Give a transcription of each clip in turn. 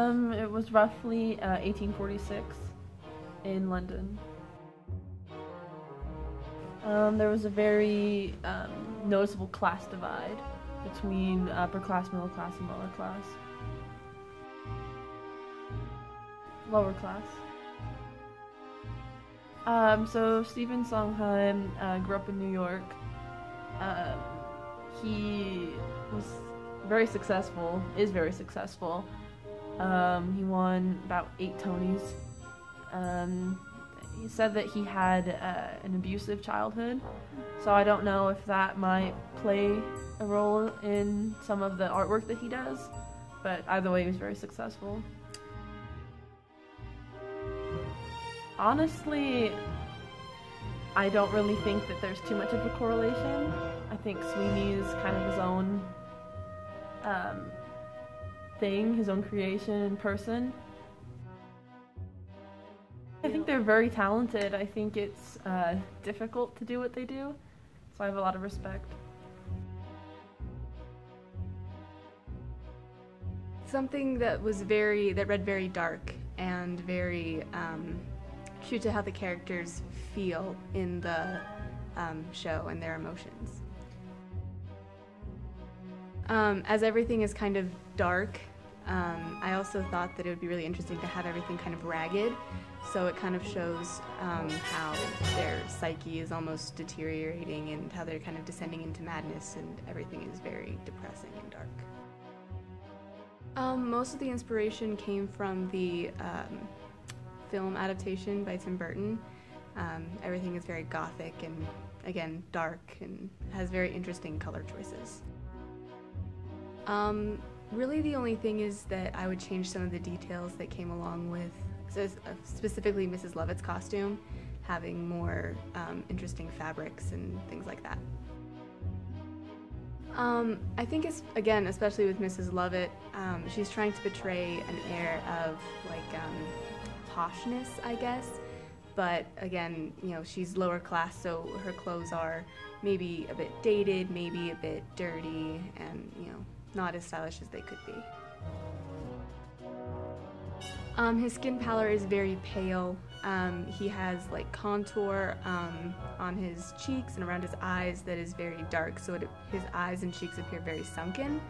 It was roughly 1846 in London. There was a very noticeable class divide between upper class, middle class, and lower class. Lower class. So Stephen Sondheim grew up in New York. He was very successful, is very successful. He won about 8 Tonys. He said that he had an abusive childhood, so I don't know if that might play a role in some of the artwork that he does, but either way he was very successful. Honestly, I don't really think that there's too much of a correlation. I think Sweeney is kind of his own thing, his own creation and person. I think they're very talented. I think it's difficult to do what they do, so I have a lot of respect. Something that read very dark and very true to how the characters feel in the show and their emotions. As everything is kind of dark, I also thought that it would be really interesting to have everything kind of ragged, so it kind of shows how their psyche is almost deteriorating and how they're kind of descending into madness, and everything is very depressing and dark. Most of the inspiration came from the film adaptation by Tim Burton. Everything is very gothic and, again, dark and has very interesting color choices. Really the only thing is that I would change some of the details that came along with, specifically Mrs. Lovett's costume, having more interesting fabrics and things like that. I think it's, again, especially with Mrs. Lovett, she's trying to portray an air of like poshness, I guess, but again, you know, she's lower class, so her clothes are maybe a bit dated, maybe a bit dirty, and, you know, not as stylish as they could be. His skin pallor is very pale. He has like contour on his cheeks and around his eyes that is very dark, so his eyes and cheeks appear very sunken.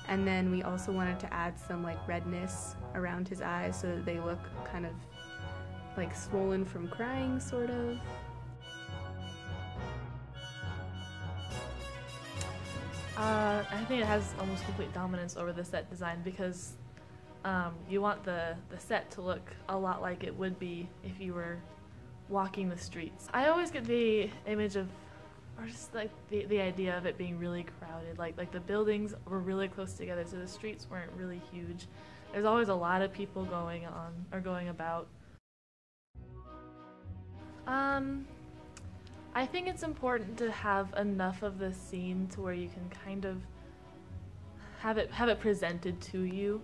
And then we also wanted to add some like redness around his eyes so that they look kind of like swollen from crying, sort of. I think it has almost complete dominance over the set design because you want the set to look a lot like it would be if you were walking the streets. I always get the image of, or just like the idea of it being really crowded, like the buildings were really close together, so the streets weren't really huge. There's always a lot of people going on or going about. I think it's important to have enough of the scene to where you can kind of have it presented to you.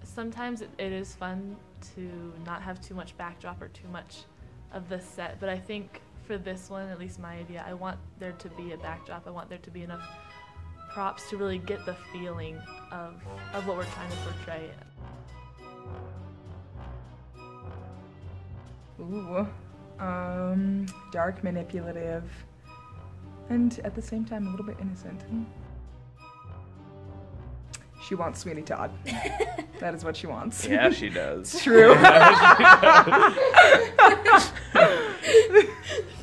Sometimes it is fun to not have too much backdrop or too much of the set, but I think for this one, at least my idea, I want there to be a backdrop. I want there to be enough props to really get the feeling of what we're trying to portray. Ooh. Dark, manipulative, and at the same time a little bit innocent. She wants Sweeney Todd. That is what she wants. Yeah, she does. It's true.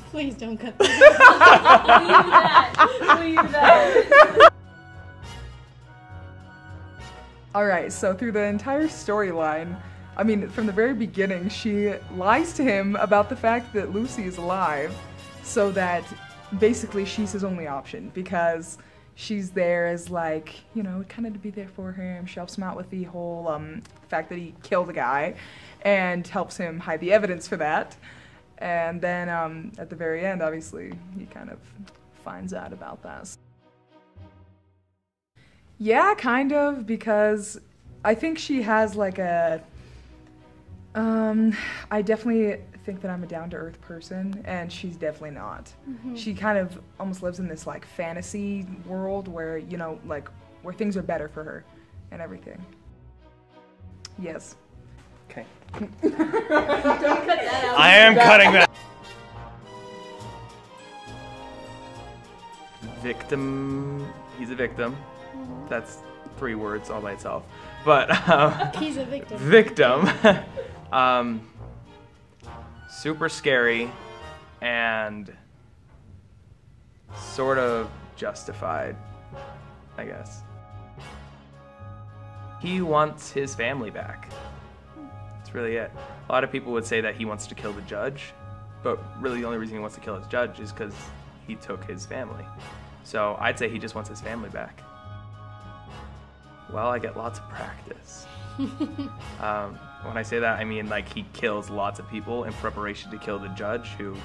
Please don't cut that. Leave that. Alright, so through the entire storyline, I mean, from the very beginning, she lies to him about the fact that Lucy is alive, so that basically she's his only option, because she's there as like, you know, kind of to be there for him. She helps him out with the whole fact that he killed a guy, and helps him hide the evidence for that. And then at the very end, obviously, he kind of finds out about that. Yeah, kind of, because I think she has like a... I definitely think that I'm a down-to-earth person, and she's definitely not. Mm-hmm. She kind of almost lives in this like fantasy world where, you know, like where things are better for her and everything. Yes. Okay. Don't cut that out. I am cutting that. Victim. He's a victim. That's 3 words all by itself. But He's a victim. victim. Super scary and sort of justified, I guess. He wants his family back. That's really it. A lot of people would say that he wants to kill the judge, but really the only reason he wants to kill his judge is because he took his family. So I'd say he just wants his family back. Well, I get lots of practice. When I say that, I mean like he kills lots of people in preparation to kill the judge who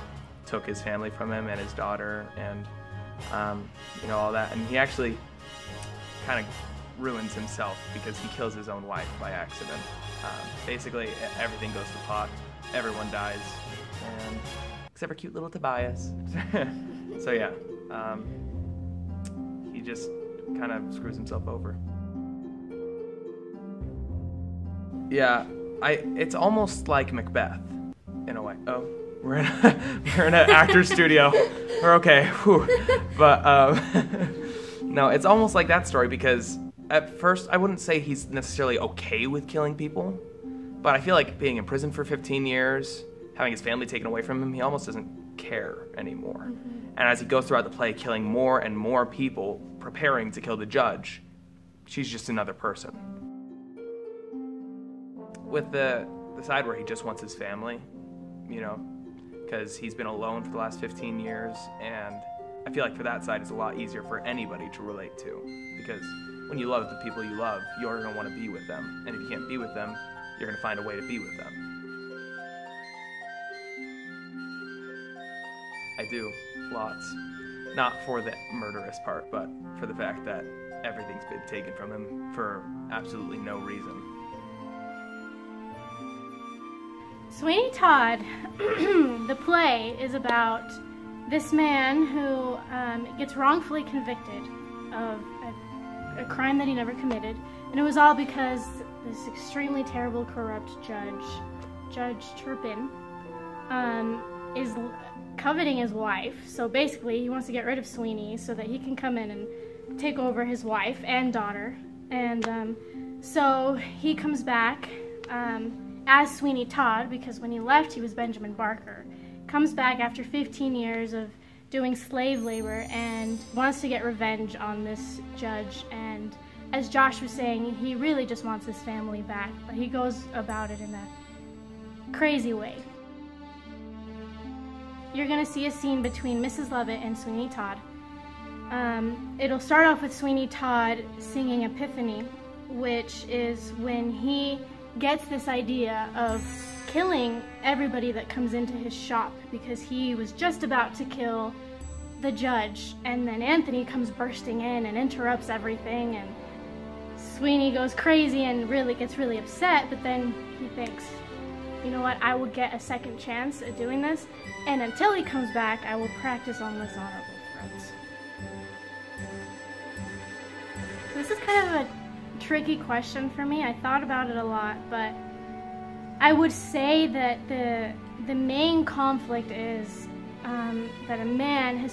took his family from him and his daughter and you know, all that. And he actually kind of ruins himself because he kills his own wife by accident. Basically, everything goes to pot. Everyone dies, and except for cute little Tobias. So yeah, he just kind of screws himself over. Yeah, it's almost like Macbeth in a way. Oh, we're in an actor's studio. We're okay. Whew. But no, it's almost like that story because at first I wouldn't say he's necessarily okay with killing people, but I feel like being in prison for 15 years, having his family taken away from him, he almost doesn't care anymore. Mm-hmm. And as he goes throughout the play, killing more and more people, preparing to kill the judge, she's just another person. With the side where he just wants his family, you know, because he's been alone for the last 15 years, and I feel like for that side it's a lot easier for anybody to relate to, because when you love the people you love, you're going to want to be with them, and if you can't be with them, you're going to find a way to be with them. I do, lots. Not for the murderous part, but for the fact that everything's been taken from him for absolutely no reason. Sweeney Todd, the play, is about this man who gets wrongfully convicted of a crime that he never committed, and it was all because this extremely terrible, corrupt Judge Turpin, is coveting his wife. So basically, he wants to get rid of Sweeney so that he can come in and take over his wife and daughter. And so he comes back as Sweeney Todd, because when he left, he was Benjamin Barker. Comes back after 15 years of doing slave labor and wants to get revenge on this judge. And as Josh was saying, he really just wants his family back, but he goes about it in a crazy way. You're going to see a scene between Mrs. Lovett and Sweeney Todd. It'll start off with Sweeney Todd singing Epiphany, which is when he gets this idea of killing everybody that comes into his shop, because he was just about to kill the judge, and then Anthony comes bursting in and interrupts everything, and Sweeney goes crazy and gets really upset, but then he thinks, you know what, I will get a second chance at doing this, and until he comes back, I will practice on this honorable throats. So this is kind of a tricky question for me. I thought about it a lot, but I would say that the main conflict is that a man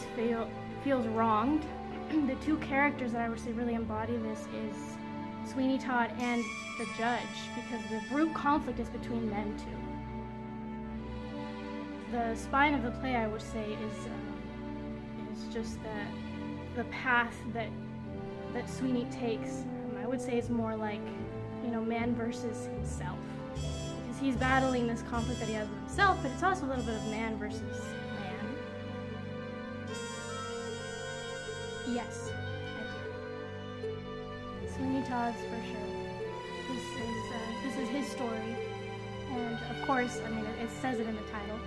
feels wronged. The two characters that I would say really embody this is Sweeney Todd and the judge, because the root conflict is between them two. The spine of the play, I would say, is just the path that Sweeney takes. I would say it's more like, you know, man versus himself, because he's battling this conflict that he has with himself, but it's also a little bit of man versus man. Yes, I do. Sweeney Todd's for sure. This is his story, and of course, I mean, it says it in the title.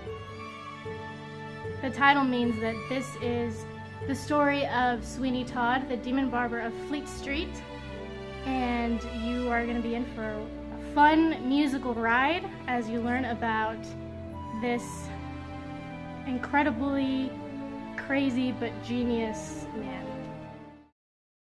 The title means that this is the story of Sweeney Todd, the demon barber of Fleet Street, and you are going to be in for a fun musical ride as you learn about this incredibly crazy but genius man.